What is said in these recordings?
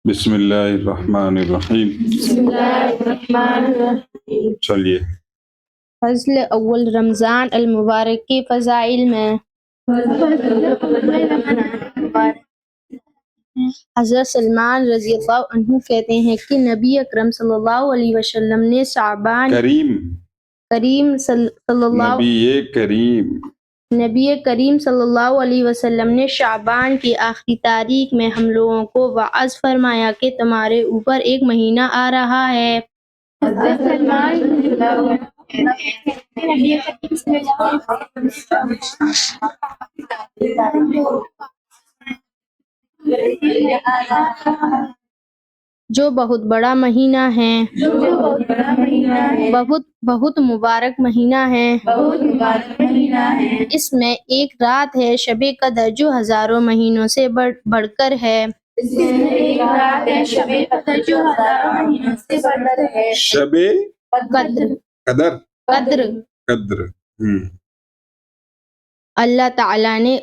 بسم اللہ الرحمن الرحیم. بسم اللہ الرحمن الرحیم. چلیے فضل اول رمضان المبارک کے فضائل میں حضرت سلمان رضی اللہ عنہ کہتے ہیں کہ نبی اکرم صلی اللہ علیہ وسلم نے شعبان کریم نبی کریم صلی اللہ علیہ وسلم نے شعبان کی آخری تاریخ میں ہم لوگوں کو وعظ فرمایا کہ تمہارے اوپر ایک مہینہ آ رہا ہے. حضرت سلمان رضی اللہ عنہ نبی کریم صلی اللہ علیہ وسلم جو بہت بڑا مہینہ ہے، بہت مبارک مہینہ ہے. اس میں ایک رات ہے شب قدر جو ہزاروں مہینوں سے بڑھ کر ہے. شب قدر. اللہ تعالیٰ نے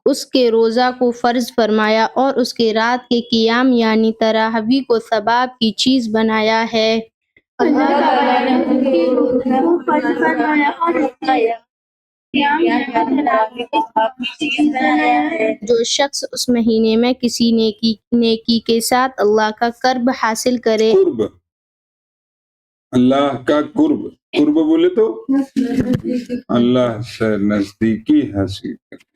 اس کے روزہ کو فرض فرمایا اور اس کے رات کے قیام یعنی تراویح کو ثواب کی چیز بنایا ہے. اللہ تعالیٰ نے اس کے روزہ کو فرض فرمایا اور اس کے قیام یعنی تراویح کو ثواب کی چیز بنایا ہے. جو شخص اس مہینے میں کسی نیکی کے ساتھ اللہ کا قرب حاصل کرے. اللہ کا قرب بولے تو اللہ سے نزدیکی حاصل کرے.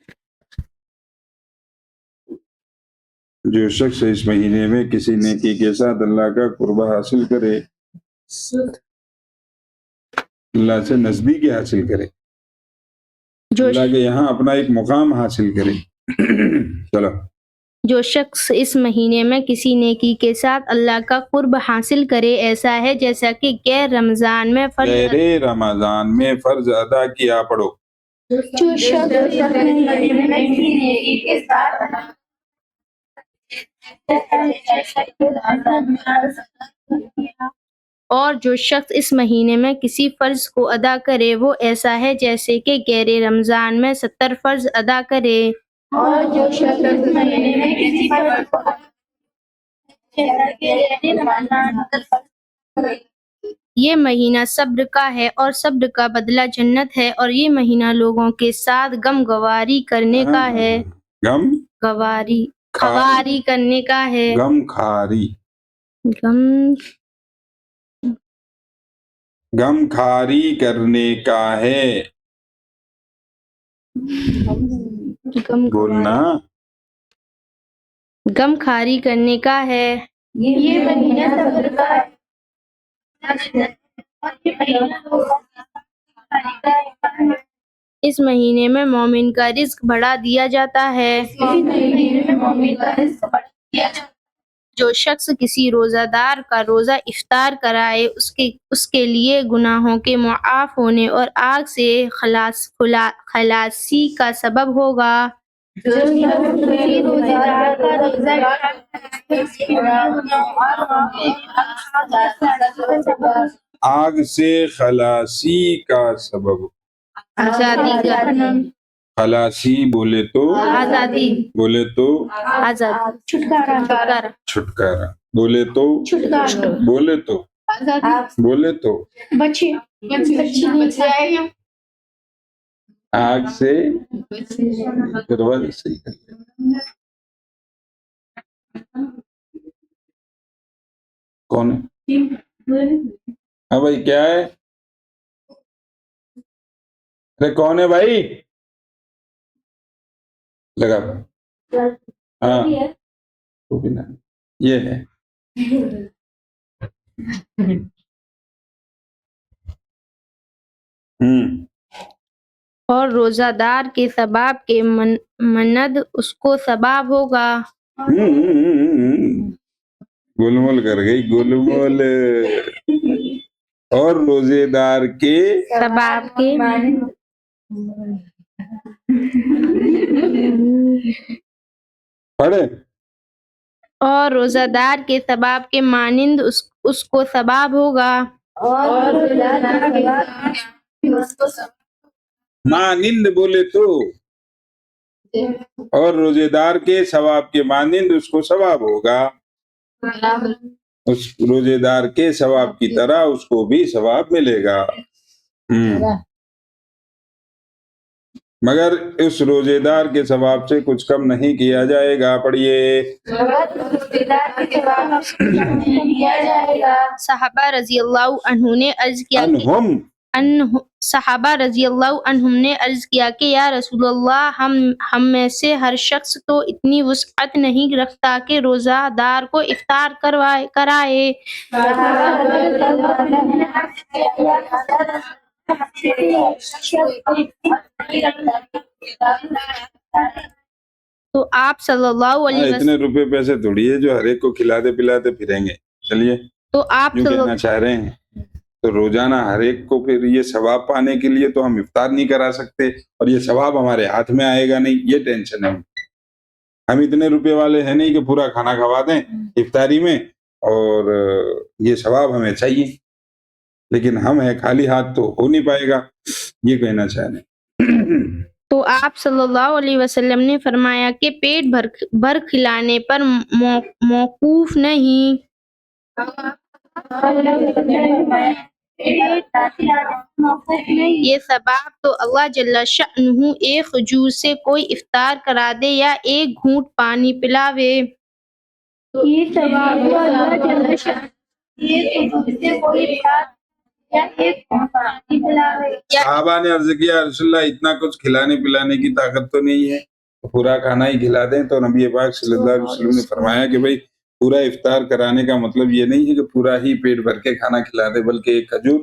جو شخص اس مہینے میں کسی نیکی کے ساتھ اللہ کا قرب حاصل کرے، اللہ سے نزدیکی حاصل کرے، اللہ کے یہاں اپنا ایک مقام حاصل کرے. چلو. جو شخص اس مہینے میں کسی نیکی کے ساتھ اللہ کا قرب حاصل کرے ایسا ہے جیسا کہ غیر رمضان میں فرض ادا کیا. پڑھو. جو شخص اس مہینے میں کسی نیکی کے ساتھ اور جو شخص اس مہینے میں کسی فرض کو ادا کرے وہ ایسا ہے جیسے کہ غیر رمضان میں 70 فرض ادا کرے. اور جو شخص اس مہینے میں کسی فرض کو یہ مہینہ صبر کا ہے اور صبر کا بدلہ جنت ہے. اور یہ مہینہ لوگوں کے ساتھ غمخواری کرنے کا ہے. خواری کرنے کا ہے. غمخواری کرنے کا ہے. بولنا. غمخواری کرنے کا ہے. یہ مہینہ صبر کا ہے. اس مہینے میں مومن کا رزق بڑھا دیا جاتا ہے. جو شخص کسی روزہ دار کا روزہ افطار کرائے اس کے لیے گناہوں کے معاف ہونے اور آگ سے خلاصی کا سبب ہوگا. آگ سے خلاصی کا سبب. آزادی کا. خلاصی بولے تو آزادی. بولے تو آزادی. چھٹکارا. بولے تو بولے تو بولے تو آگ سے دروازہ صحیح کر لیں. کون ہے؟ ہاں بھائی کیا ہے؟ ارے کون ہے بھائی؟ لگا. ہاں یہ ہے. اور روزہ دار کے ثواب کے مند اس کو ثواب ہوگا. گلمول کر گئی گلمول. اور روزے دار کے ثواب کے پڑھے. اور روزہ دار کے ثواب کے مانند اس کو ثواب ہوگا. مانند بولے تو اور روزے دار کے ثواب کے مانند اس کو ثواب ہوگا، اس روزے دار کے ثواب کی طرح اس کو بھی ثواب ملے گا۔ مگر اس روزے دار کے ثواب سے کچھ کم نہیں کیا جائے گا۔ پڑھیے۔ صحابہ رضی اللہ عنہ نے عرض کیا صحابہ رضی اللہ عنہم نے عرض کیا کہ یا رسول اللہ، ہم میں سے ہر شخص تو اتنی وسعت نہیں رکھتا کہ روزہ دار کو افطار کرائے۔ تو آپ صلی اللہ علیہ وسلم اتنے روپے پیسے تھوڑی ہے جو ہر ایک کو کھلاتے پلاتے پھریں گے۔ چلیے، تو آپ کہنا چاہ رہے ہیں تو روزانہ ہر ایک کو پھر یہ ثواب پانے کے لیے تو ہم افطار نہیں کرا سکتے، اور یہ ثواب ہمارے ہاتھ میں آئے گا نہیں، یہ ٹینشن ہے۔ ہم اتنے روپے والے ہیں نہیں کہ پورا کھانا کھوا دیں افطاری میں، اور یہ ثواب ہمیں چاہیے، لیکن ہم ہیں خالی ہاتھ تو ہو نہیں پائے گا، یہ کہنا چاہ رہے ہیں۔ تو آپ صلی اللہ علیہ وسلم نے فرمایا کہ پیٹ بھر کھلانے پر موقوف نہیں، یہ ثواب تو اللہ جل شأنہ ایک کھجور سے کوئی افطار کرا دے یا ایک گھونٹ پانی پلاوے۔ یہ ثواب تو اللہ جل شأنہ ایک کھجور سے کوئی افطار یا ایک گھونٹ پانی پلاوے۔ صحابہ نے عرض کیا رسول اللہ اتنا کچھ کھلانے پلانے کی طاقت تو نہیں ہے، پورا کھانا ہی کھلا دیں، تو نبی پاک صلی اللہ علیہ وسلم نے فرمایا کہ بھئی پورا افطار کرانے کا مطلب یہ نہیں ہے کہ پورا ہی پیٹ بھر کے کھانا کھلا دیں، بلکہ ایک کھجور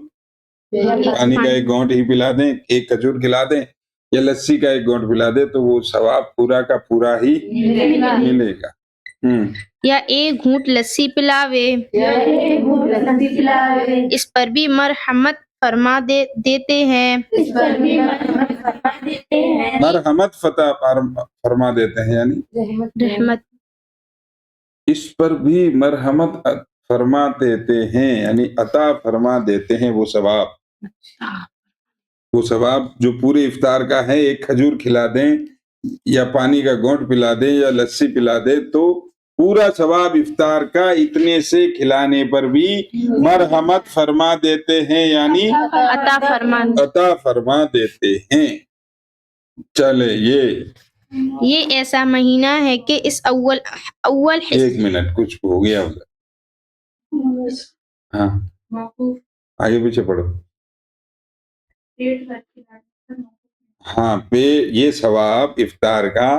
پانی کا ایک گھونٹ ہی پلا دیں، ایک کھجور کھلا دیں یا لسی کا ایک گھونٹ پلا دیں، تو وہ ثواب پورا کا پورا ہی ملے گا۔ یا ایک گھونٹ لسی پلاوے، اس پر بھی مرحمت فرما دیتے ہیں، مرحمت فتح فرما دیتے ہیں، یعنی رحمت، اس پر بھی مرحمت فرما دیتے ہیں، یعنی عطا فرما دیتے ہیں وہ ثواب جو پورے افطار کا ہے۔ ایک کھجور کھلا دیں یا پانی کا گھونٹ پلا دیں یا لسی پلا دیں تو پورا ثواب افطار کا اتنے سے کھلانے پر بھی مرحمت فرما دیتے ہیں، یعنی عطا فرما دیتے ہیں۔ چلے، یہ ایسا مہینہ ہے کہ اس اول ایک منٹ کچھ ہو گیا ہوگا، ہاں آگے پیچھے پڑھو۔ ہاں، یہ ثواب افطار کا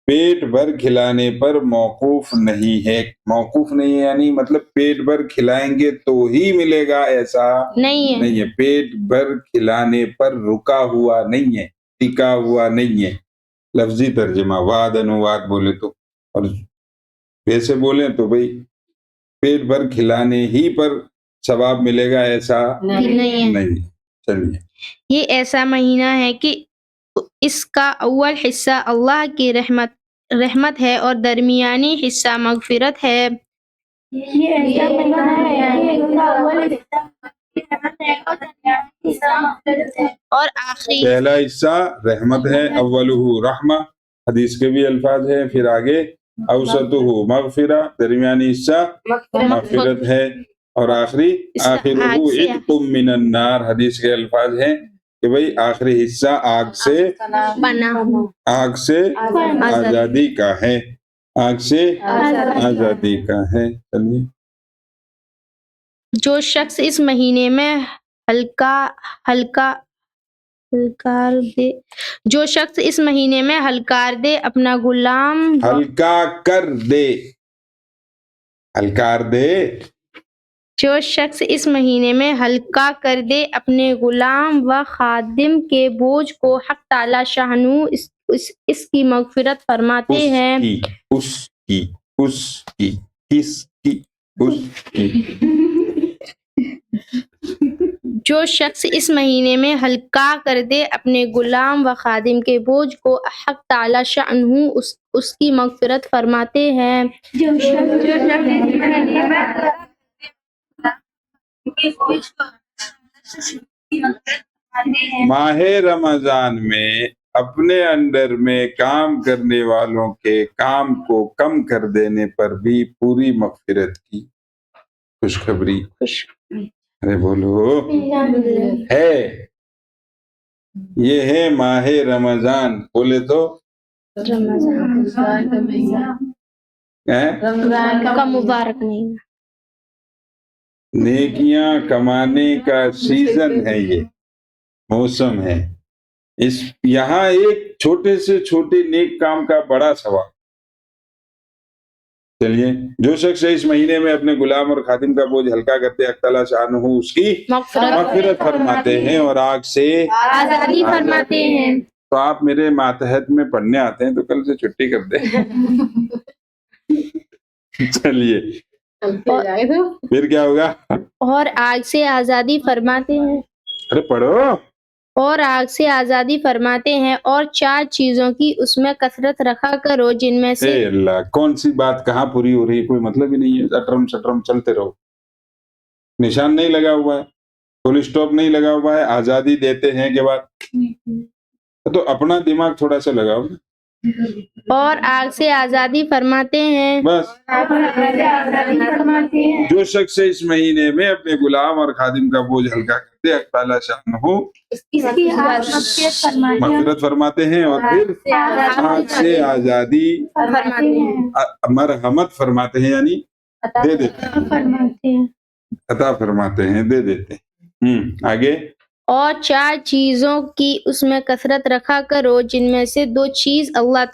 پیٹ بھر کھلانے پر موقوف نہیں ہے۔ موقوف نہیں ہے یعنی مطلب پیٹ بھر کھلائیں گے تو ہی ملے گا، ایسا نہیں ہے۔ پیٹ بھر کھلانے پر رکا ہوا نہیں ہے، ٹکا ہوا نہیں ہے۔ لفظی ترجمہ وعد انواد بولے تو، اور ویسے بولیں تو بھئی پیٹ بھر کھلانے ہی پر ثواب ملے گا، ایسا نہیں۔ چلیے، یہ ایسا مہینہ ہے کہ اس کا اول حصہ اللہ کی رحمت ہے اور درمیانی حصہ مغفرت ہے۔ یہ ایسا مہینہ ہے کہ اس کا اول حصہ رحمت ہے اور درمیانی حصہ مغفرت ہے، اور آخری پہلا حصہ رحمت ہے، اولہ رحمہ، حدیث کے بھی الفاظ ہیں، پھر آگے اوسطہ مغفرہ، درمیانی حصہ مغفرت ہے، اور آخرہ عتق من النار، حدیث کے الفاظ ہیں کہ بھئی آخری حصہ آگ سے آزادی کا ہے، آگ سے آزادی کا ہے۔ چلیے، جو شخص اس مہینے میں ہلکار دے اپنا غلام جو شخص اس مہینے میں ہلکا کر دے اپنے غلام و خادم کے بوجھ کو، حق تعالی شانہ اس کی مغفرت فرماتے ہیں۔ جو شخص اس مہینے میں ہلکا کر دے اپنے غلام و خادم کے بوجھ کو، حق تعالی شانہ اس کی مغفرت فرماتے ہیں۔ ماہ رمضان میں اپنے انڈر میں کام کرنے والوں کے کام کو کم کر دینے پر بھی پوری مغفرت کی خوشخبری ارے بولو ہے. یہ ہے ماہ رمضان. بولے تو کا مبارک نہیں. نیکیاں کمانے کا سیزن ہے، یہ موسم ہے. یہاں ایک چھوٹے سے چھوٹے نیک کام کا بڑا ثواب. چلیے، جو شخص اس مہینے میں اپنے غلام اور خادم کا بوجھ ہلکا کرتے اللہ تعالیٰ شانہ اس کی مغفرت فرماتے ہیں اور آگ سے آزادی فرماتے ہیں. تو آپ میرے ماتحت میں پڑھنے آتے ہیں تو کل سے چھٹی کر دیں. چلیے پھر کیا ہوگا؟ اور آگ سے آزادی فرماتے ہیں. ارے پڑھو. اور آگ سے آزادی فرماتے ہیں اور 4 چیزوں کی اس میں کثرت رکھا کرو جن میں سے اے اللہ، کون سی بات کہاں پوری ہو رہی ہے؟ کوئی مطلب ہی نہیں ہے. اٹرم سٹرم چلتے رہو. نشان نہیں لگا ہوا ہے، فل اسٹاپ نہیں لگا ہوا ہے. آزادی دیتے ہیں کے بعد تو اپنا دماغ تھوڑا سا لگاؤ. اور آگ سے آزادی فرماتے ہیں. بس جو شخص اس مہینے میں اپنے غلام اور خادم کا بوجھ ہلکا کرتے اللہ شانہ مغفرت فرماتے ہیں اور پھر آگ سے آزادی مرحمت فرماتے ہیں، یعنی دے دیتے ہیں، عطا فرماتے ہیں، دے دیتے ہیں. آگے. اور 4 چیزوں کی اس میں کثرت رکھا کرو جن میں سے 2 چیز اللہ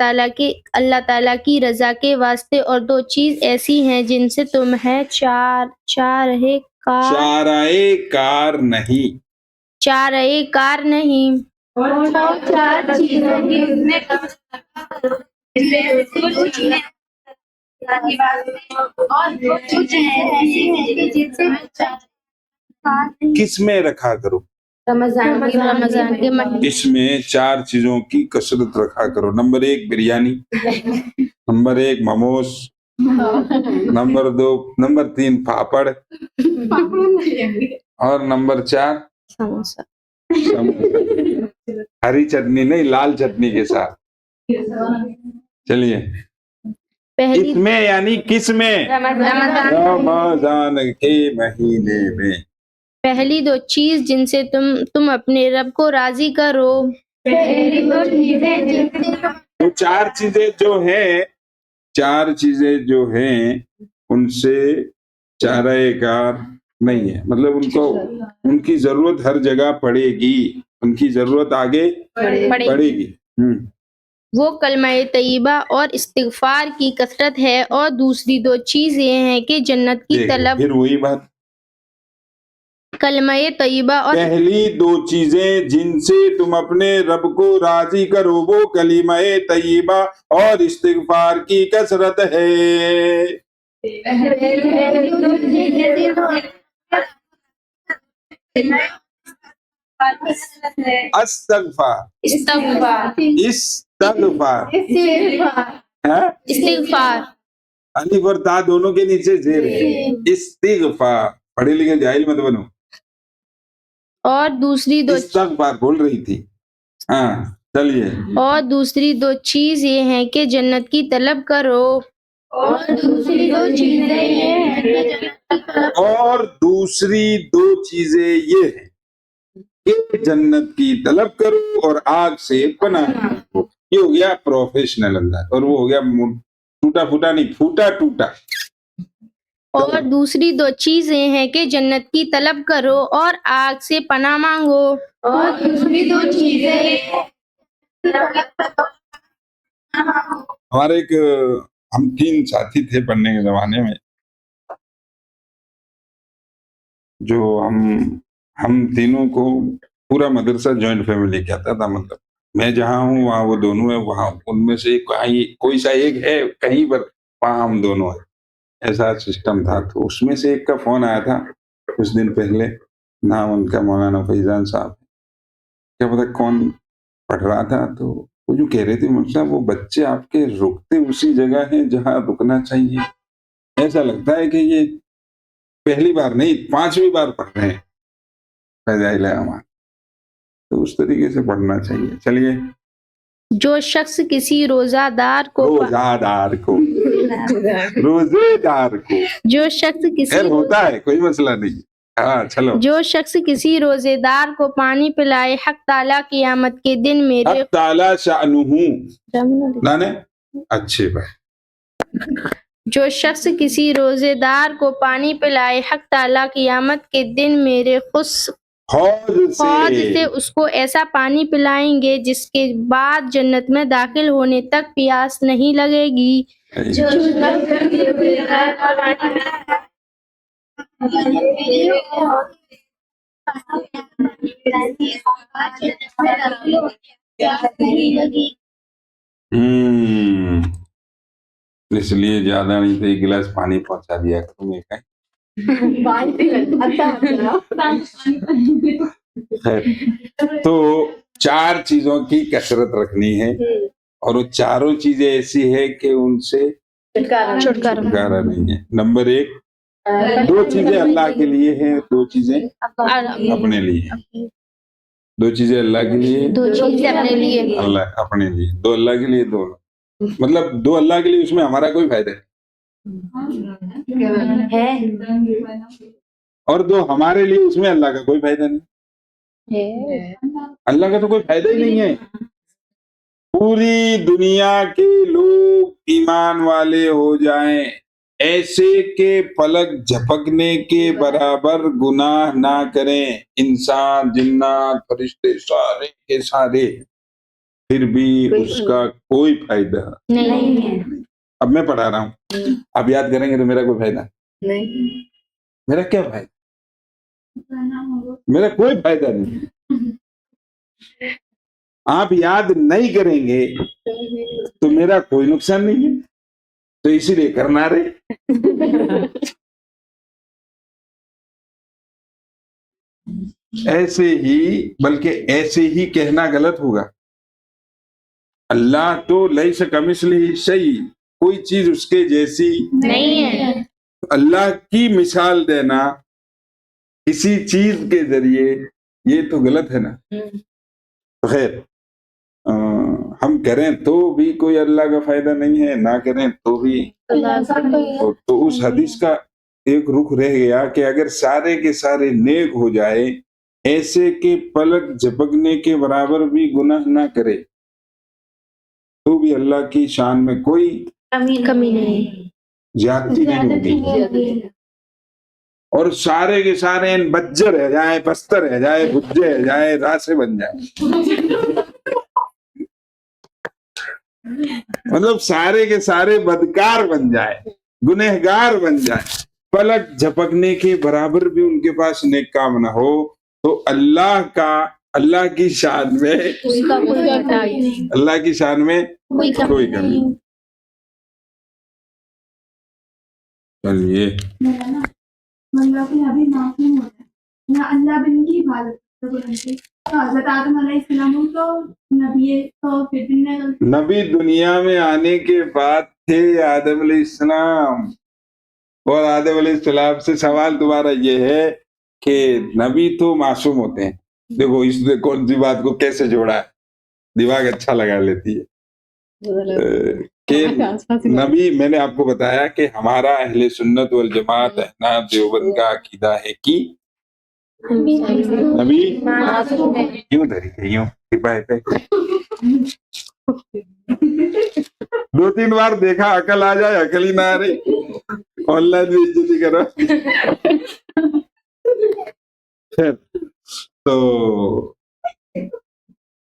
تعالیٰ کی رضا کے واسطے اور 2 چیز ایسی ہیں جن سے تم ہے چارہ کار نہیں. اور 4 چیزوں کی اس میں کس میں رکھا کرو؟ رمضان کے مہینے. اس میں 4 چیزوں کی کثرت رکھا کرو. Number 1 biryani, number 1 momos, number 3 پاپڑ اور نمبر 4 سموسہ. ہری چٹنی نہیں، لال چٹنی کے ساتھ. چلیے. اس میں یعنی کس میں؟ رمضان کے مہینے میں. پہلی 2 چیز جن سے تم اپنے رب کو راضی کرو. وہ 4 چیزیں جو ہیں ان سے چارہ کار نہیں ہے. مطلب ان کی ضرورت ہر جگہ پڑے گی، ان کی ضرورت آگے پڑے گی. وہ کلمہ طیبہ اور استغفار کی کثرت ہے. اور دوسری 2 چیز یہ ہیں کہ جنت کی طلب. پھر وہی بات، کلمہ طیبہ اور پہلی 2 چیزیں جن سے تم اپنے رب کو راضی کرو وہ کلمہ طیبہ اور استغفار کی کثرت ہے. استغفار الف اور تا دونوں کے نیچے زیر ہے. استغفار. پڑھے لکھے جاہل مت بنو. اور دوسری 2 استغفار بول رہی تھی. ہاں چلیے. اور دوسری 2 چیز یہ ہیں کہ جنت کی طلب کرو. اور دوسری 2 چیزیں یہ ہیں کہ جنت کی طلب کرو اور آگ سے پناہ مانگو. یہ ہو گیا پروفیشنل انداز، اور وہ ہو گیا ٹوٹا پھوٹا نہیں، پھوٹا ٹوٹا. اور دوسری 2 چیزیں ہیں کہ جنت کی طلب کرو اور آگ سے پناہ مانگو. اور دوسری 2 چیزیں ہمارے ہم 3 ساتھی تھے پڑھنے کے زمانے میں، جو ہم تینوں کو پورا مدرسہ جوائنٹ فیملی کہتا تھا. مطلب میں جہاں ہوں وہاں وہ دونوں ہیں، وہاں ان میں سے کوئی سا ایک ہے کہیں پر، وہاں ہم دونوں ہیں. ایسا سسٹم تھا. تو اس میں سے ایک کا فون آیا تھا کچھ دن پہلے. نام ان کا مولانا فیضان صاحب. کیا پتا کون پڑھ رہا تھا. تو وہ جو کہہ رہے تھے مطلب وہ بچے آپ کے رکتے اسی جگہ ہیں جہاں رکنا چاہیے. ایسا لگتا ہے کہ یہ پہلی بار نہیں 5ویں بار پڑھ رہے ہیں فیضائل اعمال. تو اس طریقے سے پڑھنا چاہیے. چلیے جو شخص کسی روزہ دار کو روزہ دار کو، روزے دار کو، جو شخص کسی خیر ہوتا ہے، کوئی مسئلہ نہیں. ہاں چلو. جو شخص کسی روزے دار کو پانی پلائے، حق تعالیٰ قیامت کے دن میرے حق تعالیٰ شأنہ نانے اچھے بھائی. جو شخص کسی روزے دار کو پانی پلائے، حق تعالیٰ قیامت کے دن میرے حوض حوض سے سے اس کو ایسا پانی پلائیں گے جس کے بعد جنت میں داخل ہونے تک پیاس نہیں لگے گی. جو اس لیے زیادہ نہیں تو ایک گلاس پانی پہنچا دیا کرو میں کہیں. تو 4 چیزوں کی کثرت رکھنی ہے، اور وہ چاروں چیزیں ایسی ہے کہ ان سے چھٹکارا نہیں ہے. نمبر 1، 2 چیزیں اللہ کے لیے ہیں، 2 چیزیں اپنے لیے ہیں. 2 چیزیں اللہ کے لیے، 2 چیزیں اپنے لیے. اللہ اپنے لیے. 2 اللہ کے لیے، 2 مطلب 2 اللہ کے لیے، اس میں ہمارا کوئی فائدہ نہیں، اور 2 ہمارے لیے، اس میں اللہ کا کوئی فائدہ نہیں. اللہ کا تو کوئی فائدہ ہی نہیں ہے. پوری دنیا کے لوگ ایمان والے ہو جائیں، ایسے کہ پلک جھپکنے کے برابر گناہ نہ کریں، انسان، جنات، فرشتے سارے کے سارے، پھر بھی اس کا کوئی فائدہ نہیں ہے. اب میں پڑھا رہا ہوں، اب یاد کریں گے تو میرا کوئی فائدہ نہیں. میرا کیا فائدہ؟ میرا کوئی فائدہ نہیں. آپ یاد نہیں کریں گے تو میرا کوئی نقصان نہیں ہے، تو اسی لیے کرنا رہے. ایسے ہی، بلکہ ایسے ہی کہنا غلط ہوگا. اللہ تو لیس کمثلہ شیء، کوئی چیز اس کے جیسی نہیں ہے. اللہ کی مثال دینا کسی چیز کے ذریعے، یہ تو غلط ہے نا. خیر، ہم کریں تو بھی کوئی اللہ کا فائدہ نہیں ہے، نہ کریں تو بھی. تو اس حدیث کا ایک رخ رہ گیا کہ اگر سارے کے سارے نیک ہو جائے، ایسے کہ پلک جھپکنے کے برابر بھی گناہ نہ کرے، تو بھی اللہ کی شان میں کوئی کمی نہیں. زیادتی نہیں ہوگی. اور سارے کے سارے بجے رہ جائیں، پستہ رہ جائے، بجے رہ جائے، راسے بن جائے، مطلب سارے کے سارے بدکار بن جائے، گنہگار بن جائے، پلک جھپکنے کے برابر بھی ان کے پاس نیک کام نہ ہو، تو اللہ کی شان میں، اللہ کی شان میں کوئی کمی نہیں. چلیے، اللہ بن کی عبادت. حضرت آدم علیہ السلام تو نبی، تو پھر نبی دنیا میں آنے کے بعد تھے آدم علیہ السلام. اور آدم علیہ السلام سے سوال تمہارا یہ ہے کہ نبی تو معصوم ہوتے ہیں. دیکھو اس نے کون سی بات کو کیسے جوڑا ہے، دماغ اچھا لگا لیتی ہے. کہ نبی، میں نے آپ کو بتایا کہ ہمارا اہل سنت والجماعت احناف دیوبند کا عقیدہ ہے کہ نبی کیوں دھری ہے، یوں پہ 2-3 بار دیکھا، عقل آ جائے، عقل ہی نہ آ رہی، آن لائن بھی عزتی کرو. تو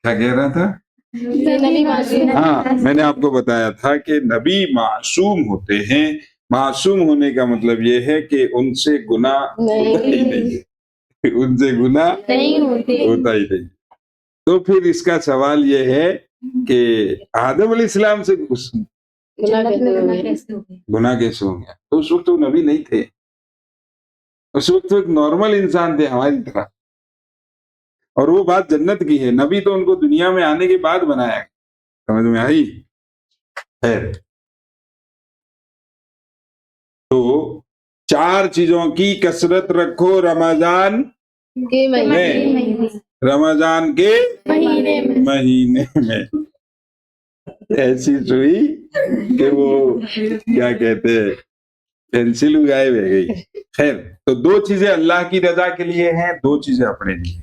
کیا کہہ رہا تھا؟ ہاں، میں نے آپ کو بتایا تھا کہ نبی معصوم ہوتے ہیں. معصوم ہونے کا مطلب یہ ہے کہ ان سے گناہ ہوتا ہی نہیں ہے، ان سے گناہ ہوتا ہی نہیں. تو پھر اس کا سوال یہ ہے کہ آدم علیہ السلام سے گناہ کیسے ہو گیا؟ تو اس وقت وہ نبی نہیں تھے، اس وقت ایک نارمل انسان تھے ہماری طرح. اور وہ بات جنت کی ہے. نبی تو ان کو دنیا میں آنے کے بعد بنایا گیا. سمجھ میں آئی؟ ہے. تو 4 چیزوں کی کثرت رکھو رمضان میں، رمضان کے مہینے میں. ایسی سوئی کہ وہ کیا کہتے ہیں پینسل غائب ہے گئی. خیر، تو دو چیزیں اللہ کی رضا کے لیے ہیں، دو چیزیں اپنے لیے.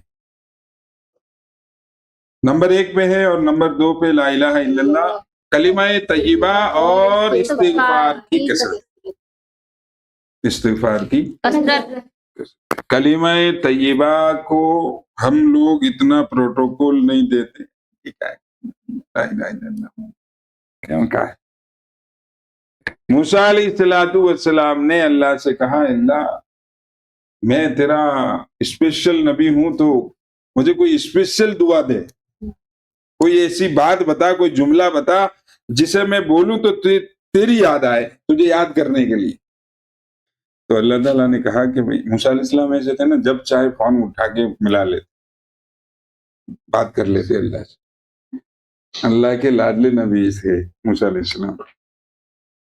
نمبر 1 پہ ہے اور نمبر 2 پہ لا الہ الا اللہ، کلمہ طیبہ اور استغفار کی کثرت. استغفار کی کلمہ طیبہ کو ہم لوگ اتنا پروٹوکول نہیں دیتے. لا الہ الا اللہ کیوں کہا ہے؟ موسیٰ علیہ السلام نے اللہ سے کہا، اللہ میں تیرا اسپیشل نبی ہوں تو مجھے کوئی اسپیشل دعا دے، کوئی ایسی بات بتا، کوئی جملہ بتا جسے میں بولوں تو تیری یاد آئے، تجھے یاد کرنے کے لیے. تو اللہ تعالیٰ نے کہا کہ موسیٰ علیہ السلام ایسے تھے نا، جب چاہے فون اٹھا کے ملا لیتے، بات کر لیتے اللہ سے. اللہ کے لاڈلے نبی تھے موسیٰ علیہ السلام.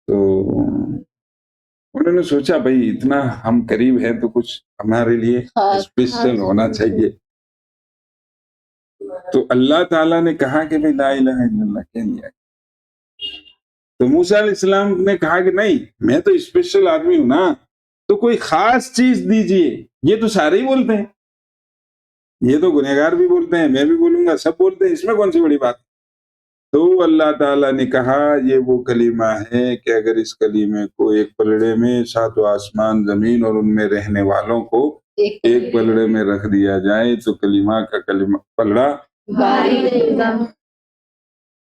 تو انہوں نے سوچا بھائی اتنا ہم قریب ہیں تو کچھ ہمارے لیے اسپیشل ہونا چاہیے. تو اللہ تعالیٰ نے کہا کہ بھائی لا الہ الا اللہ کہہ لیا. تو موسیٰ علیہ السلام نے کہا کہ نہیں، میں تو اسپیشل آدمی ہوں نا، تو کوئی خاص چیز دیجئے. یہ تو سارے ہی بولتے ہیں، یہ تو گنہگار بھی بولتے ہیں، میں بھی بولوں گا، سب بولتے ہیں، اس میں کون سی بڑی بات. تو اللہ تعالیٰ نے کہا یہ وہ کلمہ ہے کہ اگر اس کلمے کو ایک پلڑے میں 7 آسمان زمین اور ان میں رہنے والوں کو ایک پلڑے میں رکھ دیا جائے تو کلمہ کا کلمہ پلڑا.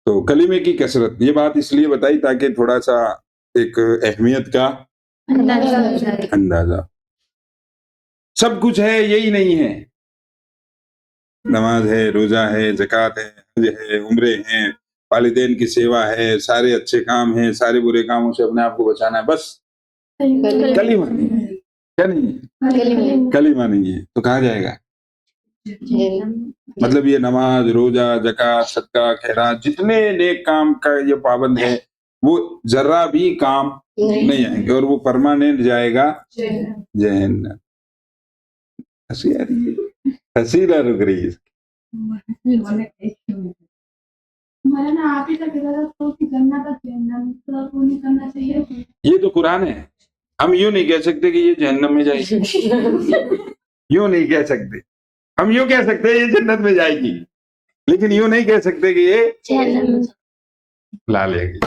تو کلمے کی کثرت، یہ بات اس لیے بتائی تاکہ تھوڑا سا ایک اہمیت کا اندازہ. سب کچھ ہے، یہی نہیں ہے. نماز ہے، روزہ ہے، زکوٰۃ ہے، حج ہے، عمرے ہیں، والدین کی سیوا ہے، سارے اچھے کام ہیں، سارے برے کاموں سے اپنے آپ کو بچانا ہے. بس کلمہ نہیں ہے. کیا نہیں ہے؟ کلمہ نہیں ہے تو کہا جائے گا. مطلب یہ نماز، روزہ، زکوٰۃ، صدقہ، خیرات، جتنے نیک کام کا یہ پابند ہے وہ ذرہ بھی کام نہیں آئیں گے اور وہ پرماننٹ جائے گا جہنم. ہنسی آ رہی ہے، ہنسی نہ رک رہی ہے. مولانا آپ ہی کا جنت اور جہنم تو نہیں کرنا چاہیے. یہ تو قرآن ہے. ہم یوں نہیں کہہ سکتے کہ یہ جہنم میں جائے گی، یوں نہیں کہہ سکتے. ہم یوں کہہ سکتے ہیں یہ جنت میں جائے گی، لیکن یوں نہیں کہہ سکتے کہ یہ جہنم. لا لے گی.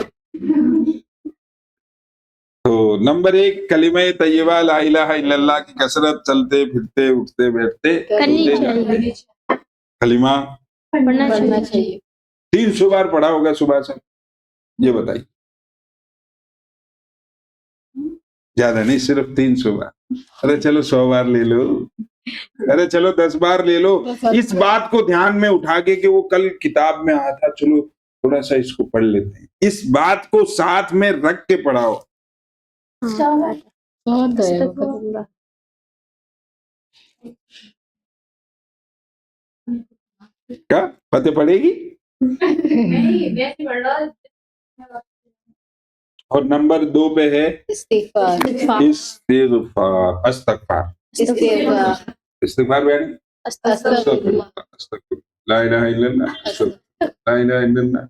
تو نمبر 1 کلمہ طیبہ لا الہ الا اللہ کی کثرت، چلتے پھرتے اٹھتے بیٹھتے کرنی چاہیے، کلمہ پڑھنا چاہیے. 300 بار پڑھا ہوگا صبح سے، یہ بتائیے. زیادہ نہیں، صرف 300 بار. ارے چلو 100 بار لے لو، ارے چلو 10 بار لے لو. اس بات کو دھیان میں اٹھا کے کہ وہ کل کتاب میں آیا تھا، چلو تھوڑا سا اس کو پڑھ لیتے ہیں، اس بات کو ساتھ میں رکھ کے پڑھاؤ. کیا فتح پڑے گی؟ اور نمبر 2 پہ ہے استغفار. استغفار بیان لا الہ الا اللہ، لا الہ الا اللہ،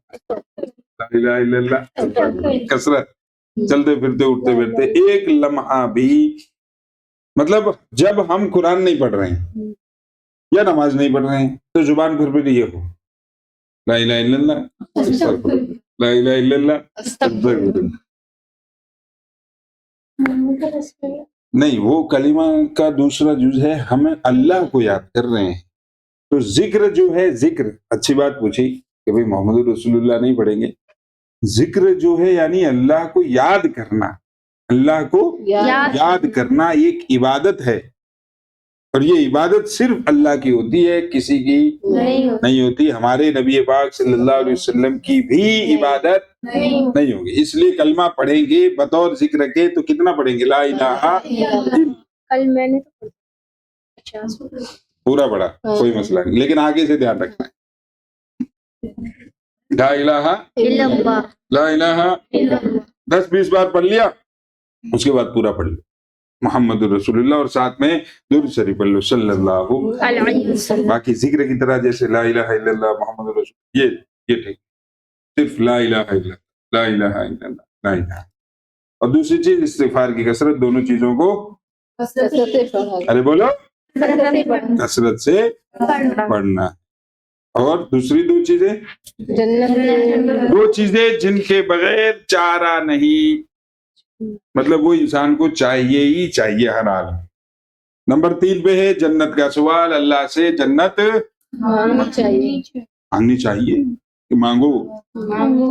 لا الہ الا اللہ. کثرت، چلتے پھرتے اٹھتے بیٹھتے. ایک لمحہ بھی، مطلب جب ہم قرآن نہیں پڑھ رہے ہیں یا نماز نہیں پڑھ رہے ہیں تو زبان پھر یہ ہو لا الہ الا اللہ، استغفر اللہ، لا الہ الا اللہ، استغفر اللہ. نہیں، وہ کلمہ کا دوسرا جز ہے، ہمیں اللہ کو یاد کر رہے ہیں. تو ذکر جو ہے، ذکر اچھی بات پوچھی کہ بھئی محمد رسول اللہ نہیں پڑھیں گے. ذکر جو ہے یعنی اللہ کو یاد کرنا، اللہ کو یاد کرنا ایک عبادت ہے. اور یہ عبادت صرف اللہ کی ہوتی ہے، کسی کی نہیں ہوتی. ہمارے نبی پاک صلی اللہ علیہ وسلم کی بھی عبادت نہیں ہوگی. اس لیے کلمہ پڑھیں گے بطور ذکر کے تو کتنا پڑھیں گے؟ لا الہ. کل میں نے پورا پڑھا، کوئی مسئلہ نہیں، لیکن آگے سے دھیان رکھنا ہے. لا الہ الا اللہ، لا الہ 10-20 بار پڑھ لیا، اس کے بعد پورا پڑھ لیا محمد رسول اللہ، اور ساتھ میں درود شریف پڑھ لو صلی اللہ علیہ وسلم. باقی ذکر کی طرح جیسے لا الہ الا اللہ محمد رسول، یہ ٹھیک. صرف لا الہ الا اللہ، لا الہ الا اللہ، لا الہ۔ اور دوسری چیز استغفار کی کثرت، دونوں چیزوں کو ارے بولو کثرت سے پڑھنا۔ اور دوسری دو چیزیں، دو چیزیں جن کے بغیر چارہ نہیں، مطلب وہ انسان کو چاہیے ہی چاہیے ہر حال میں۔ نمبر 3 پہ ہے جنت کا سوال، اللہ سے جنت مانگنی چاہیے کہ مانگو،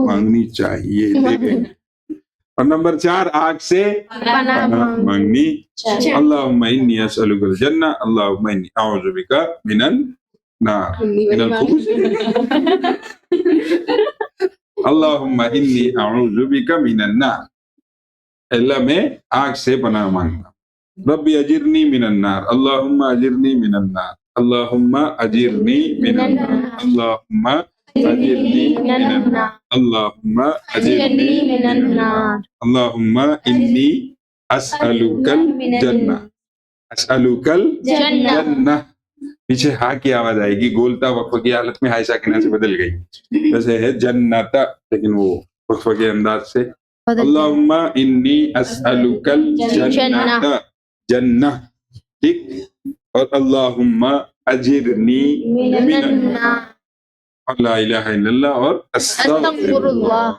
مانگنی چاہیے، دے دیں گے۔ اور نمبر 4 آگ سے پناہ مانگنی، اللہم انی اسألک الجنہ، اللہم انی اعوذ بک من النار، من الخبث، اللہم انی اعوذ بک من النار، اللہ میں آگ سے پناہ مانگتا ہوں۔ ربی اجرنی من النار، اللہم اجرنی من النار، اللہم اجرنی من النار، اللہم اجرنی من النار، اللہم اجرنی من النار، اللہم انی اسألک الجنہ، اسألک الجنہ۔ پیچھے ہاں کی آواز آئے گی، گولتا وقفہ کی حالت میں ہائے ساکنہ سے بدل گئی، ویسے ہے جنت، لیکن وہ وقفہ کے انداز سے اللہم انی اسألک الجنہ، جنہ، ٹھیک، اور اللہم اجرنی من النار، اور لا الہ الا اللہ، اور استغفر اللہ،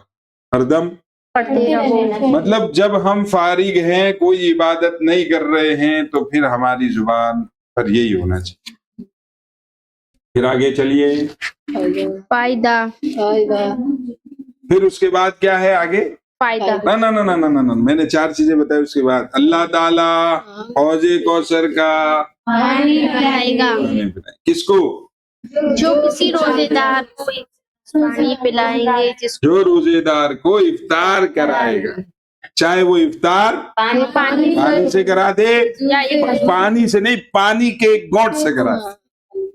ہر دم پڑھتے رہو۔ مطلب جب ہم فارغ ہیں، کوئی عبادت نہیں کر رہے ہیں، تو پھر ہماری زبان پر یہی ہونا چاہیے۔ پھر آگے چلیے، فائدہ، پھر اس کے بعد کیا ہے آگے؟ فائدہ، نہ میں نے 4 چیزیں بتائی، اس کے بعد اللہ تعالیٰ حوض کوثر کا پانی پلائے گا، کس کو؟ جو کسی روزے دار کو پانی پلائیں گے، جس جو روزے دار کو افطار کرائے گا، چاہے وہ افطار پانی سے کرا دے، پانی سے نہیں، پانی کے ایک گھونٹ سے کرا دے،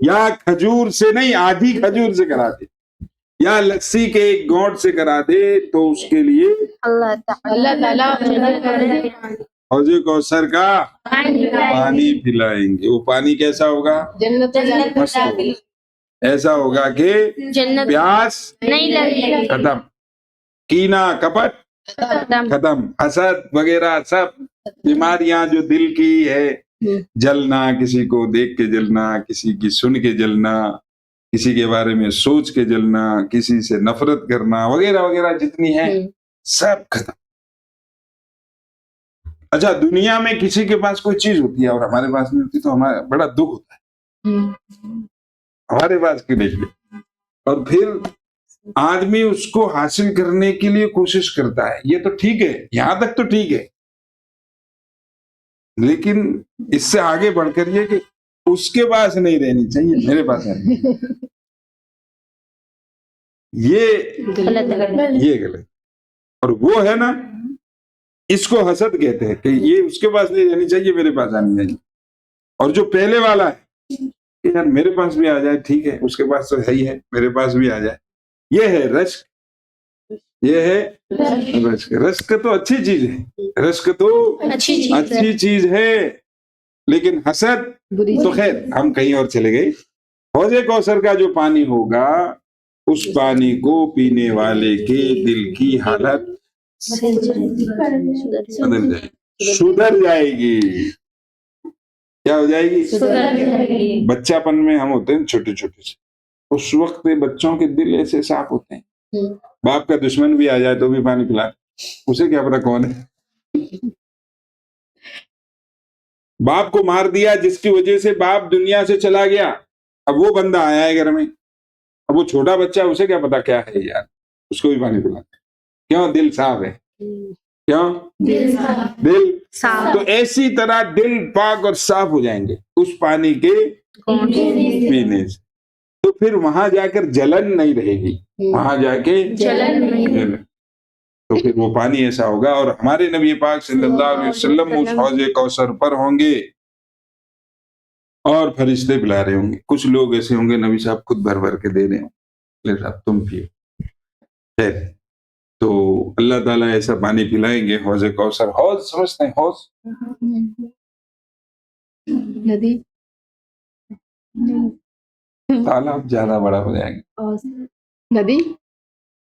یا کھجور سے نہیں، آدھی کھجور سے کرا دے، یا لسی کے ایک گھونٹ سے کرا دے، تو اس کے لیے اللہ تعالیٰ حوض کوثر کا پانی پلائیں گے۔ وہ پانی کیسا ہوگا؟ مست ہوگا، ایسا ہوگا کہ جنت پیاس نہیں لگے، ختم، کینہ کپٹ ختم، حسد وغیرہ سب بیماریاں جو دل کی ہے، جلنا، کسی کو دیکھ کے جلنا، کسی کی سن کے جلنا، کسی کے بارے میں سوچ کے جلنا، کسی سے نفرت کرنا وغیرہ وغیرہ جتنی ہے سب ختم۔ اچھا، دنیا میں کسی کے پاس کوئی چیز ہوتی ہے اور ہمارے پاس نہیں ہوتی تو ہمارا بڑا دکھ ہوتا ہے، ہمارے پاس کی نہیں ہے، اور پھر آدمی اس کو حاصل کرنے کے لیے کوشش کرتا ہے۔ یہ تو ٹھیک ہے، یہاں تک تو ٹھیک ہے، لیکن اس سے آگے بڑھ کر یہ کہ اس کے پاس نہیں رہنی چاہیے، میرے پاس رہنی چاہیے، یہ غلط۔ اور وہ ہے نا، اس کو حسد کہتے ہیں کہ یہ اس کے پاس نہیں رہنی چاہیے، میرے پاس آنی چاہیے۔ اور جو پہلے والا ہے کہ یار میرے پاس بھی آ جائے، ٹھیک ہے، اس کے پاس تو صحیح ہے، میرے پاس بھی آ جائے، یہ ہے رشک، یہ ہے رشک۔ رشک تو اچھی چیز ہے، رشک تو اچھی چیز ہے، لیکن حسد تو خیر ہم کہیں اور چلے گئے۔ حوض کوثر کا جو پانی ہوگا، اس پانی کو پینے والے کے دل کی حالت سدھر جائے گی۔ کیا ہو جائے گی؟ بچہ پن میں ہم ہوتے ہیں چھوٹے چھوٹے سے، اس وقت بچوں کے دل ایسے صاف ہوتے ہیں، باپ کا دشمن بھی آ جائے تو بھی پانی پلا، اسے کیا پتا کون ہے۔ باپ کو مار دیا جس کی وجہ سے باپ دنیا سے چلا گیا، اب وہ بندہ آیا ہے گھر میں، اب وہ چھوٹا بچہ، اسے کیا پتا کیا ہے یار، اس کو بھی پانی پلاتے، کیوں؟ دل صاف ہے، کیوں؟ دل صاف۔ تو ایسی طرح دل پاک اور صاف ہو جائیں گے اس پانی کے پینے سے، تو پھر وہاں جا کر جلن نہیں رہے گی، وہاں جا کے جلن، تو پھر وہ پانی ایسا ہوگا۔ اور ہمارے نبی پاک صلی اللہ علیہ وسلم اس حوض کوثر پر ہوں گے اور فرشتے پلا رہے ہوں گے، کچھ لوگ ایسے ہوں گے نبی صاحب خود بھر بھر کے دے رہے ہوں، لے صاحب تم پیو، خیر، تو اللہ تعالیٰ ایسا پانی پلائیں گے، حوض کوثر، حوض سمجھتے ہیں؟ حوض ندی، تالاب زیادہ بڑا ہو جائے گا، ندی،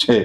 6।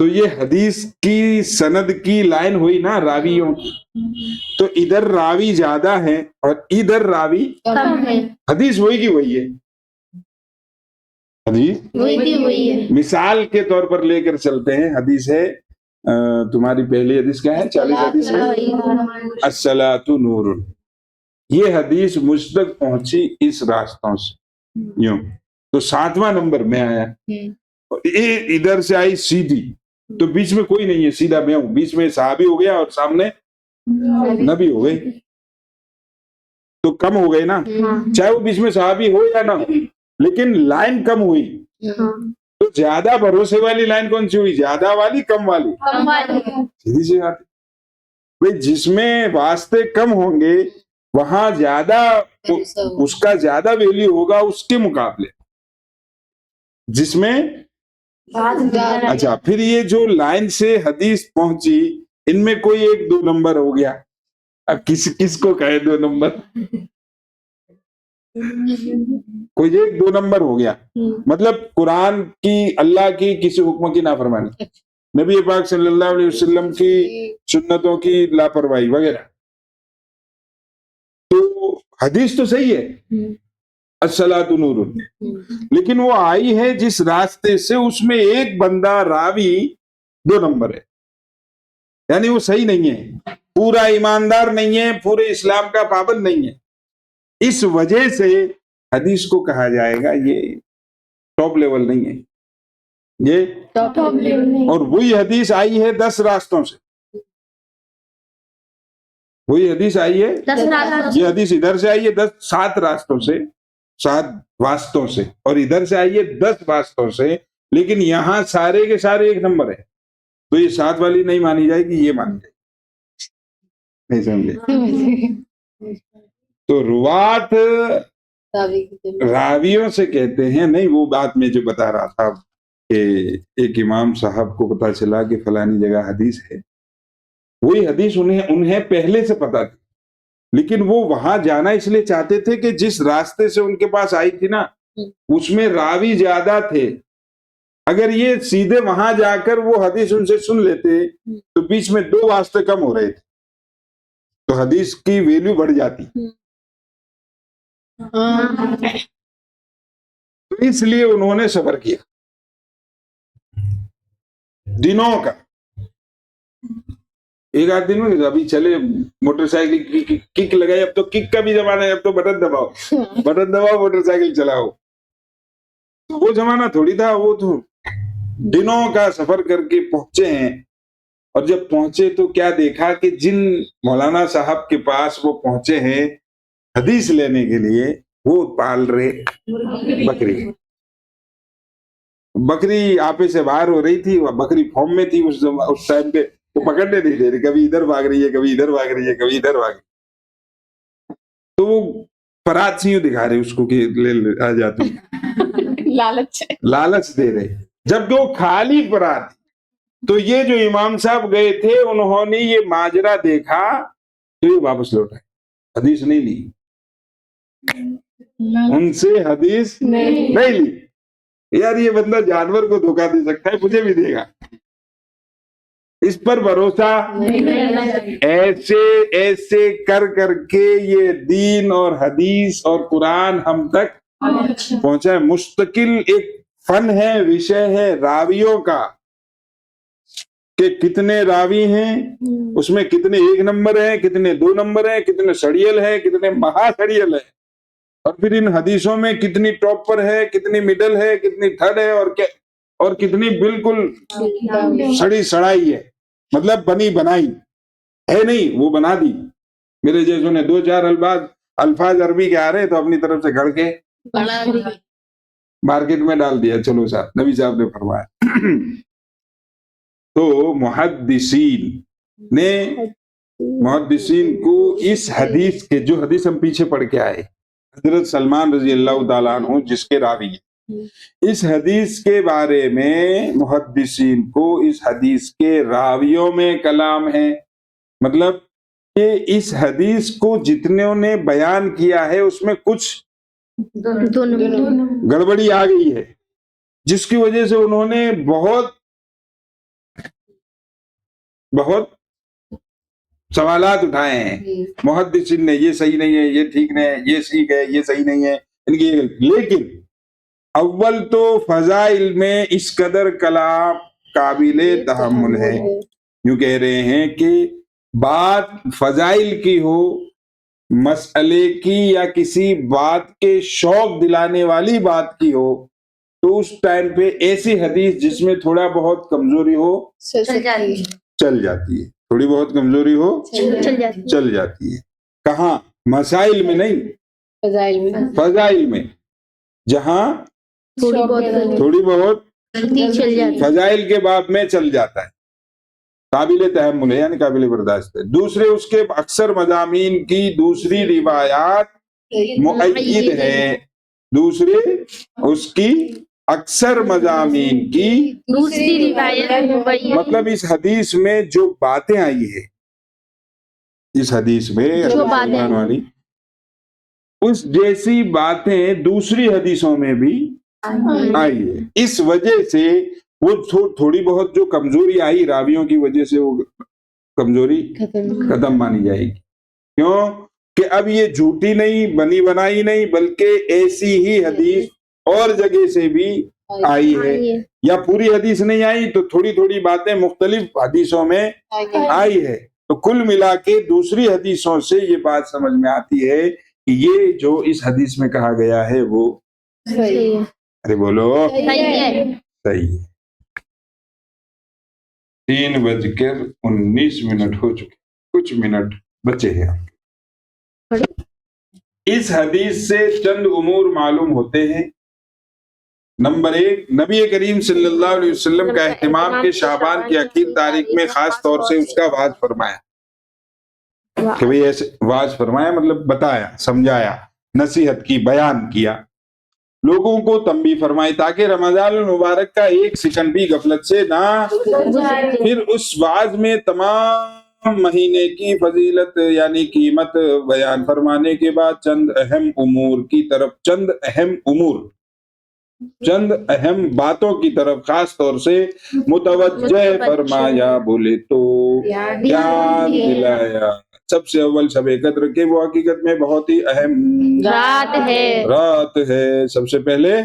تو یہ حدیث کی سند کی لائن ہوئی نا راویوں کی، تو ادھر راوی زیادہ ہے اور ادھر راوی کم ہے، حدیث وہی کی وہی ہے، حدیث وہی ہے۔ مثال کے طور پر لے کر چلتے ہیں، حدیث ہے تمہاری پہلی حدیث کیا ہے؟ 40 حدیث ہے، الصلاۃ نور، یہ حدیث مجھ تک پہنچی اس راستوں سے یوں، تو 7واں نمبر میں آیا، یہ ادھر سے آئی سیدھی، تو بیچ میں کوئی نہیں ہے، سیدھا میں ہوں، بیچ میں صحابی ہو گیا اور سامنے نبی ہو گئے، تو کم ہو گئے نا، چاہے وہ بیچ میں صحابی ہو یا نہ ہو، لیکن لائن کم ہوئی، تو زیادہ بھروسے والی لائن کون سی ہوئی؟ زیادہ والی کم والی؟ سیدھی سی بات ہے بھئی، جس میں واسطے کم ہوں گے وہاں زیادہ اس کا زیادہ ویلیو ہوگا اس کے مقابلے، جس میں اچھا پھر یہ جو لائن سے حدیث پہنچی ان میں کوئی 1-2 نمبر ہو گیا، اب کس کو کہے 2 نمبر، کوئی 1-2 نمبر ہو گیا، مطلب قرآن کی، اللہ کی کسی حکم کی نافرمانی، نبی پاک صلی اللہ علیہ وسلم کی سنتوں کی لاپرواہی وغیرہ، تو حدیث تو صحیح ہے الصلاۃ نور، لیکن وہ آئی ہے جس راستے سے اس میں ایک بندہ راوی 2 نمبر ہے، یعنی وہ صحیح نہیں ہے، پورا ایماندار نہیں ہے، پورے اسلام کا پابند نہیں ہے، اس وجہ سے حدیث کو کہا جائے گا یہ ٹاپ لیول نہیں ہے، یہ اور وہی حدیث آئی ہے 10 راستوں سے، وہی حدیث آئی ہے، یہ حدیث ادھر سے آئی ہے 7 راستوں سے، 7 واسطوں سے، اور ادھر سے آئی ہے 10 واسطوں سے، لیکن یہاں سارے کے سارے 1 نمبر ہے، تو یہ 7 والی نہیں مانی جائے گی، یہ مانی جائے گی، نہیں سمجھے؟ تو روات راویوں سے کہتے ہیں، نہیں وہ بات میں جو بتا رہا تھا کہ ایک امام صاحب کو پتا چلا کہ فلانی جگہ حدیث ہے، وہی حدیث انہیں پہلے سے پتا تھی، لیکن وہ وہاں جانا اس لیے چاہتے تھے کہ جس راستے سے ان کے پاس آئی تھی نا اس میں راوی زیادہ تھے، اگر یہ سیدھے وہاں جا کر وہ حدیث ان سے سن لیتے تو بیچ میں 2 واسطے کم ہو رہے تھے، تو حدیث کی ویلیو بڑھ جاتی، تو اس لیے انہوں نے سفر کیا دنوں کا، ایک آدھ دن میں ابھی چلے موٹر سائیکل کی کک لگائی، اب تو کک کا بھی زمانہ ہے، اب تو بٹن دباؤ موٹر سائیکل چلاؤ، وہ زمانہ تھوڑی تھا، وہ تو دنوں کا سفر کر کے پہنچے ہیں، اور جب پہنچے تو کیا دیکھا کہ جن مولانا صاحب کے پاس وہ پہنچے ہیں حدیث لینے کے لیے وہ پال رہے بکری آپے سے باہر ہو رہی تھی، وہ بکری فارم میں تھی اس ٹائم پہ، وہ پکڑنے نہیں دے رہی، کبھی ادھر بھاگ رہی ہے، کبھی ادھر بھاگ رہی ہے، کبھی ادھر بھاگ رہی ہے، تو وہ فرات سے یوں دکھا رہے اس کو کہ لے آ جاتی، لالچ دے رہے، جبکہ وہ خالی فرات، تو یہ جو امام صاحب گئے تھے انہوں نے یہ ماجرا دیکھا تو یہ واپس لوٹائے، حدیث نہیں لی، ان سے حدیث نہیں لی، یار یہ بندہ جانور کو دھوکہ دے سکتا ہے، مجھے بھی دے گا، اس پر بھروسہ ایسے کر کے یہ دین اور حدیث اور قرآن ہم تک پہنچا ہے، مستقل ایک فن ہے، وشے ہے راویوں کا، کہ کتنے راوی ہیں، اس میں کتنے 1 نمبر ہیں، کتنے 2 نمبر ہیں، کتنے سڑیل ہیں، کتنے مہا سڑیل ہیں، اور پھر ان حدیثوں میں کتنی ٹاپ پر ہے، کتنی مڈل ہے، کتنی تھرڈ ہے، اور کتنی بالکل سڑی سڑائی ہے، مطلب بنی بنائی ہے نہیں، وہ بنا دی، میرے جیسوں نے 2-4 الفاظ عربی کے آ رہے تو اپنی طرف سے گھڑ کے مارکیٹ میں ڈال دیا، چلو صاحب نبی صاحب نے فرمایا، تو محدثین کو اس حدیث کے، جو حدیث ہم پیچھے پڑھ کے آئے حضرت سلمان رضی اللہ تعالیٰ عنہ جس کے راوی ہیں، اس حدیث کے بارے میں محدثین کو اس حدیث کے راویوں میں کلام ہے، مطلب کہ اس حدیث کو جتنوں نے بیان کیا ہے اس میں کچھ گڑبڑی آ گئی ہے، جس کی وجہ سے انہوں نے بہت بہت سوالات اٹھائے ہیں محدثین نے، یہ صحیح نہیں ہے، یہ ٹھیک نہیں ہے، یہ ٹھیک ہے، یہ صحیح نہیں ہے ان کی، لیکن اول تو فضائل میں اس قدر کلام قابل تحمل ہے، یوں کہہ رہے ہیں کہ بات فضائل کی ہو، مسئلے کی یا کسی بات کے شوق دلانے والی بات کی ہو، تو اس ٹائم پہ ایسی حدیث جس میں تھوڑا بہت کمزوری ہو چل جاتی ہے، تھوڑی بہت کمزوری ہو چل جاتی ہے۔ کہاں؟ مسائل میں نہیں، فضائل میں، جہاں تھوڑی بہت فضائل کے باب میں چل جاتا ہے، قابل تحمل ہے یعنی قابل برداشت ہے۔ دوسرے اس کے اکثر مضامین کی دوسری روایات مؤید ہے، دوسرے اس کی اکثر مضامین کی دوسری روایت مطلب اس حدیث میں جو باتیں آئی ہے، اس حدیث میں جو باتیں قرآن والی، اس جیسی باتیں دوسری حدیثوں میں بھی آئی ہے، اس وجہ سے وہ تھوڑی بہت جو کمزوری آئی راویوں کی وجہ سے وہ کمزوری ختم مانی جائے گی۔ کیوں کہ اب یہ جھوٹی نہیں، بنی بنائی نہیں، بلکہ ایسی ہی حدیث اور جگہ سے بھی آئی ہے، یا پوری حدیث نہیں آئی تو تھوڑی تھوڑی باتیں مختلف حدیثوں میں آئی ہے، تو کل ملا کے دوسری حدیثوں سے یہ بات سمجھ میں آتی ہے کہ یہ جو اس حدیث میں کہا گیا ہے وہ ارے بولو صحیح ہے۔ 3:19 ہو چکے، کچھ منٹ بچے ہیں۔ اس حدیث سے چند امور معلوم ہوتے ہیں۔ نمبر 1، نبی کریم صلی اللہ علیہ وسلم کا اہتمام کہ شعبان کی آخری تاریخ میں خاص طور سے اس کا وعظ فرمایا، کہ بھئی ایسے وعظ فرمایا مطلب بتایا، سمجھایا، نصیحت کی، بیان کیا، لوگوں کو تنبیہ فرمائی، تاکہ رمضان المبارک کا ایک سیکنڈ بھی غفلت سے نہ۔ پھر اس وعظ میں تمام مہینے کی فضیلت یعنی قیمت بیان فرمانے کے بعد چند اہم باتوں کی طرف خاص طور سے متوجہ فرمایا، بولے تو دھیان دلایا۔ سب سے اول شب قدر کہ وہ حقیقت میں بہت ہی اہم رات ہے، سب سے پہلے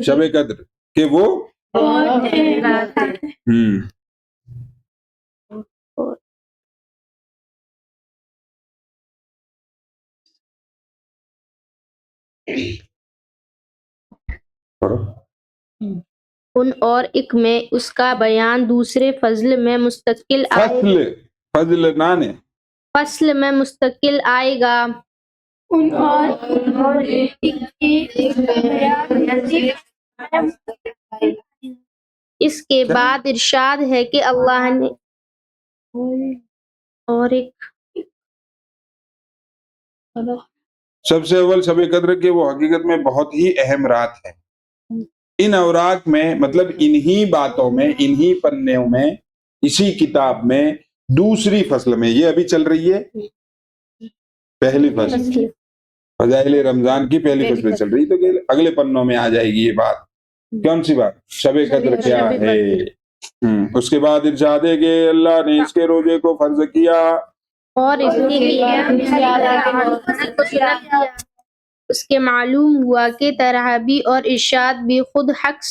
شب قدر کہ وہ ان اور ایک میں اس کا بیان دوسرے فصل میں مستقل آئے گا۔ ان اور اس کے بعد ارشاد ہے کہ اللہ نے اور ایک سب سے اول شب قدر کہ وہ حقیقت میں بہت ہی اہم رات ہے۔ ان اوراق میں مطلب انہی باتوں میں، انہی پنوں میں، اسی کتاب میں دوسری فصل میں، یہ ابھی چل رہی ہے پہلی فصل، فضائل رمضان کی پہلی فصل چل رہی، تو اگلے پنوں میں آ جائے گی یہ بات۔ کون سی بات؟ شب قدر کیا ہے۔ اس کے بعد ارشاد ہے کہ اللہ نے اس کے روزے کو فرض کیا اور اس کے معلوم ہوا کہ تراویح اور ارشاد بھی خود حق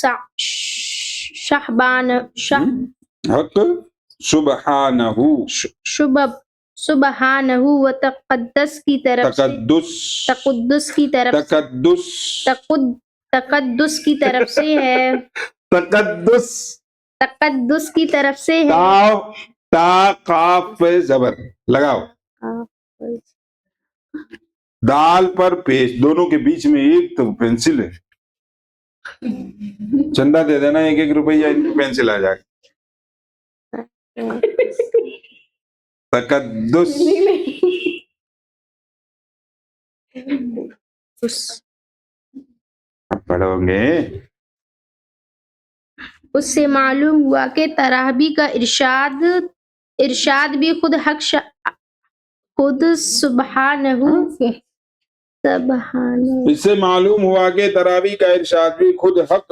سبحانہ و تقدس کی طرف سے ہے۔ تا قاف پہ زبر لگاؤ، دال پر پیش، دونوں کے بیچ میں ایک تو پینسل ہے، چندہ دے دینا 1-1 روپیہ، ان کی پینسل آ جائے گا۔ تقدس پڑھو گے۔ اس سے معلوم ہوا کہ تراویح کا ارشاد بھی خود سبحانہ۔ اس سے معلوم ہوا کہ تراویح کا ارشاد بھی خود حق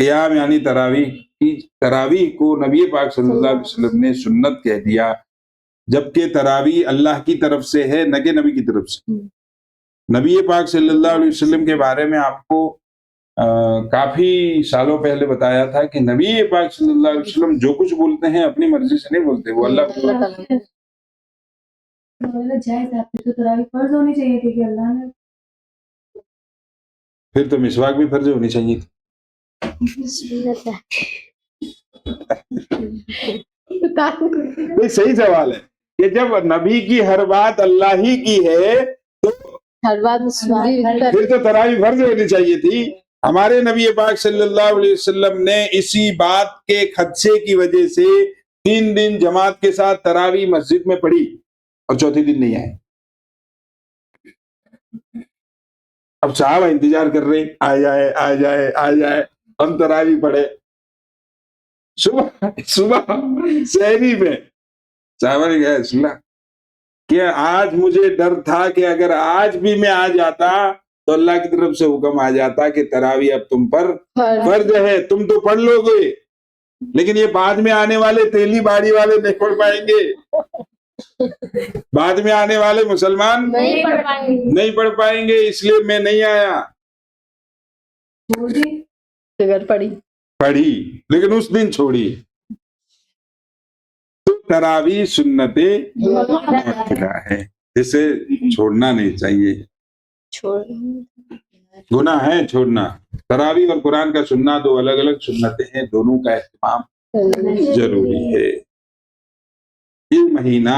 قیام یعنی تراویح کی تراویح کو نبی پاک صلی اللہ علیہ وسلم نے سنت کہہ دیا، جبکہ تراویح اللہ کی طرف سے ہے نہ کہ نبی کی طرف سے۔ نبی پاک صلی اللہ علیہ وسلم کے بارے میں آپ کو کافی سالوں پہلے بتایا تھا کہ نبی پاک صلی اللہ علیہ وسلم جو کچھ بولتے ہیں اپنی مرضی سے نہیں بولتے، وہ اللہ جائز ہے، تو تراویح فرض ہونی چاہیے تھی کہ اللہ نے پھر تو مسواک بھی فرض ہونی چاہیے تھی۔ یہ صحیح سوال ہے کہ جب نبی کی ہر بات اللہ ہی کی ہے تو پھر تو تراویح فرض ہونی چاہیے تھی۔ ہمارے نبی پاک صلی اللہ علیہ وسلم نے اسی بات کے خدشے کی وجہ سے 3 دن جماعت کے ساتھ تراویح مسجد میں پڑھی اور چوتھے دن نہیں آئے۔ اب صحابہ انتظار کر رہے آ جائے آ جائے آ جائے، ہم تراویح پڑھے۔ صبح سحری میں صحابہ نے کہا رسول اللہ کہ آج مجھے ڈر تھا کہ اگر آج بھی میں آ جاتا تو اللہ کی طرف سے حکم آ جاتا کہ تراویح اب تم پر فرض ہے، تم تو پڑھ لو گے، لیکن یہ بعد میں آنے والے تیلی باڑی والے نہیں پڑھ پائیں گے، بعد میں آنے والے مسلمان نہیں پڑھ پائیں گے، اس لیے میں نہیں آیا۔ پڑھی لیکن اس دن چھوڑی۔ تو تراویح سنت مؤکدہ ہے، جسے چھوڑنا نہیں چاہیے، گناہ ہے چھوڑنا۔ تراویح اور قرآن کا سننا 2 الگ الگ سنتیں ہیں، دونوں کا اہتمام ضروری ہے۔ یہ مہینہ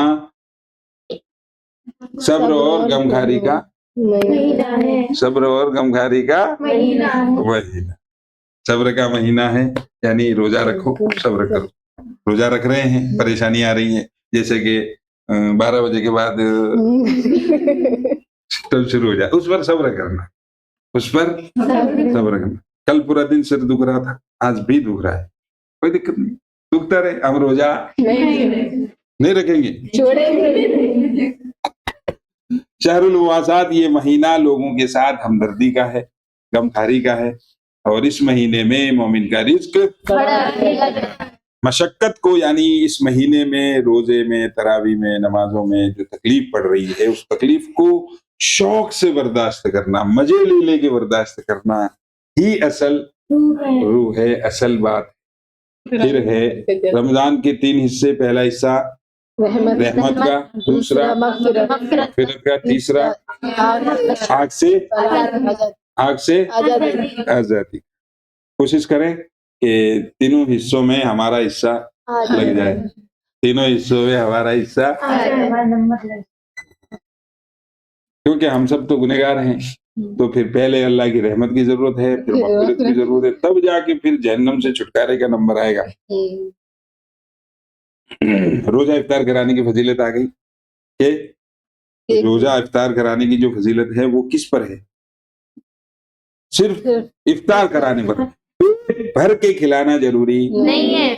صبر اور غمخواری کا مہینہ، صبر کا مہینہ ہے، یعنی روزہ رکھو، صبر کرو۔ روزہ رکھ رہے ہیں، پریشانی آ رہی ہے، جیسے کہ 12 بجے کے بعد تب شروع ہو جائے، اس پر صبر کرنا، اس پر صبر کرنا۔ کل پورا دن سر دکھ رہا تھا، آج بھی دکھ رہا ہے، کوئی دقت نہیں، دکھتا رہے، ہم روزہ نہیں رکھیں گے۔ شہر المواسات، یہ مہینہ لوگوں کے ساتھ ہمدردی کا ہے، غمخواری کا ہے، اور اس مہینے میں مومن کا رزق مشقت کو، یعنی اس مہینے میں روزے میں، تراویح میں، نمازوں میں جو تکلیف پڑ رہی ہے، اس تکلیف کو شوق سے برداشت کرنا، مزے لے لے کے برداشت کرنا ہی اصل روح ہے، اصل بات۔ پھر ہے رمضان کے 3 حصے، پہلا حصہ رحمت کا، دوسرا مغفرت کا، تیسرا آگ سے آزادی۔ کوشش کریں کہ تینوں حصوں میں ہمارا حصہ لگ جائے، تینوں حصوں میں ہمارا حصہ، کیونکہ ہم سب تو گنہگار ہیں، تو پھر پہلے اللہ کی رحمت کی ضرورت ہے، پھر مغفرت کی ضرورت ہے، تب جا کے پھر جہنم سے چھٹکارے کا نمبر آئے گا۔ روزہ افطار کرانے کی فضیلت آ گئی کہ روزہ افطار کرانے کی جو فضیلت ہے وہ کس پر ہے؟ صرف افطار کرانے پر۔ پیٹ بھر کے کھلانا ضروری نہیں ہے،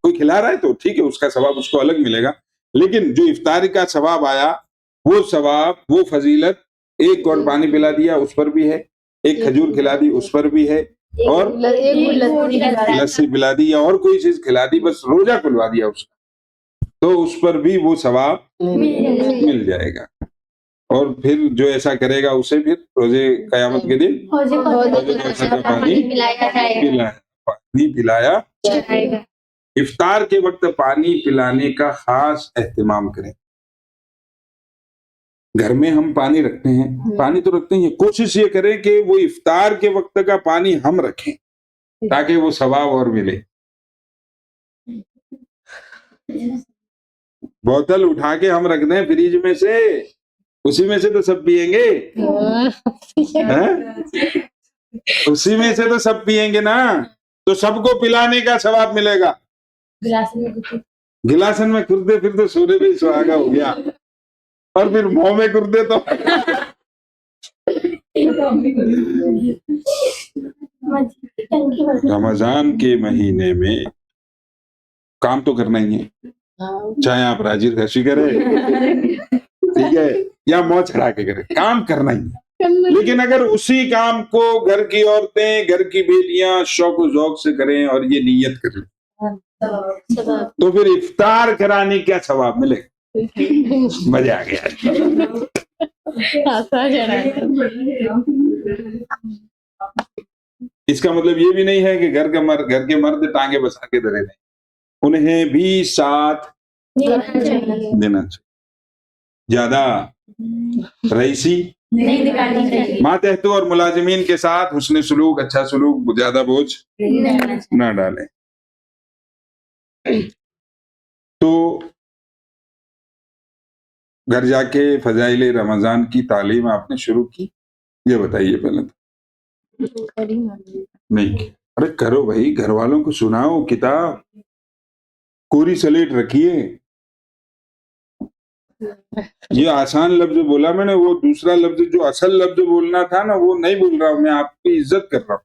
کوئی کھلا رہا ہے تو ٹھیک ہے، اس کا ثواب اس کو الگ ملے گا، لیکن جو افطاری کا ثواب آیا، وہ ثواب، وہ فضیلت، 1 گھونٹ پانی پلا دیا اس پر بھی ہے، 1 کھجور کھلا دی اس پر بھی ہے، اور لسی پلا دی یا اور کوئی چیز کھلا دی، بس روزہ کھلوا دیا اس کا، تو اس پر بھی وہ ثواب مل جائے گا۔ اور پھر جو ایسا کرے گا اسے پھر روزے قیامت کے دن پانی پلایا جائے گا۔ افطار کے وقت پانی پلانے کا خاص اہتمام کریں۔ گھر میں ہم پانی رکھتے ہیں، پانی تو رکھتے ہیں، کوشش یہ کریں کہ وہ افطار کے وقت کا پانی ہم رکھیں تاکہ وہ ثواب اور ملے۔ بوتل اٹھا کے ہم رکھ دیں فریج میں سے، اسی میں سے تو سب پیئیں گے، اسی میں سے تو سب پیئیں گے نا، تو سب کو پلانے کا ثواب ملے گا۔ گلاسن میں کردے پھر تو سونے میں سہاگا ہو گیا، اور پھر منہ میں کردے تو رمضان کے مہینے میں کام تو کرنا ہی ہے، چاہے آپ راجی خرچی کریں، ٹھیک ہے، یا موت چڑھا کے کریں، کام کرنا ہی ہے۔ لیکن اگر اسی کام کو گھر کی عورتیں گھر کی بیٹیاں شوق و ذوق سے کریں اور یہ نیت کریں تو پھر افطار کرانے کیا ثواب ملے گا؟ مزہ آ گیا. اس کا مطلب یہ بھی نہیں ہے کہ گھر کے مرد ٹانگیں بسا کے دھرے نہیں, انہیں بھی ساتھ دینا چاہیے. زیادہ رئیسی ماتحت اور ملازمین کے ساتھ حسن سلوک, اچھا سلوک, زیادہ بوجھ نہ ڈالیں. تو گھر جا کے فضائل رمضان کی تعلیم آپ نے شروع کی؟ یہ بتائیے پہلے تو. نہیں کی؟ ارے کرو بھائی, گھر والوں کو سناؤ کتاب, کوری سلیٹ رکھیے. یہ آسان لفظ بولا میں نے, وہ دوسرا لفظ جو اصل لفظ بولنا تھا نا وہ نہیں بول رہا ہوں میں, آپ کی عزت کر رہا ہوں.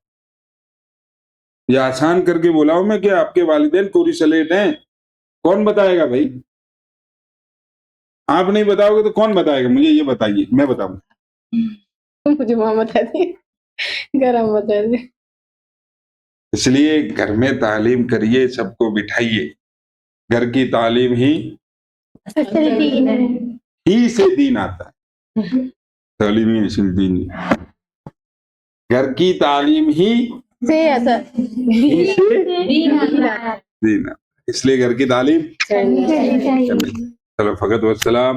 یہ آسان کر کے بولا ہوں میں کہ آپ کے والدین کوری سلیٹ ہیں. کون بتائے گا بھائی؟ آپ نہیں بتاؤ گے تو کون بتائے گا؟ مجھے یہ بتائیے, میں بتاؤں. مجھے ماں بتا دی, گھر ہم بتا دی. اس لیے گھر میں تعلیم کریے, سب کو بٹھائیے. گھر کی تعلیم ہی سے دین آتا ہے. تعلیم ہی اصل دین. گھر کی تعلیم ہی سے دین آتا ہے. اس لیے گھر کی تعلیم. چلو فقط والسلام.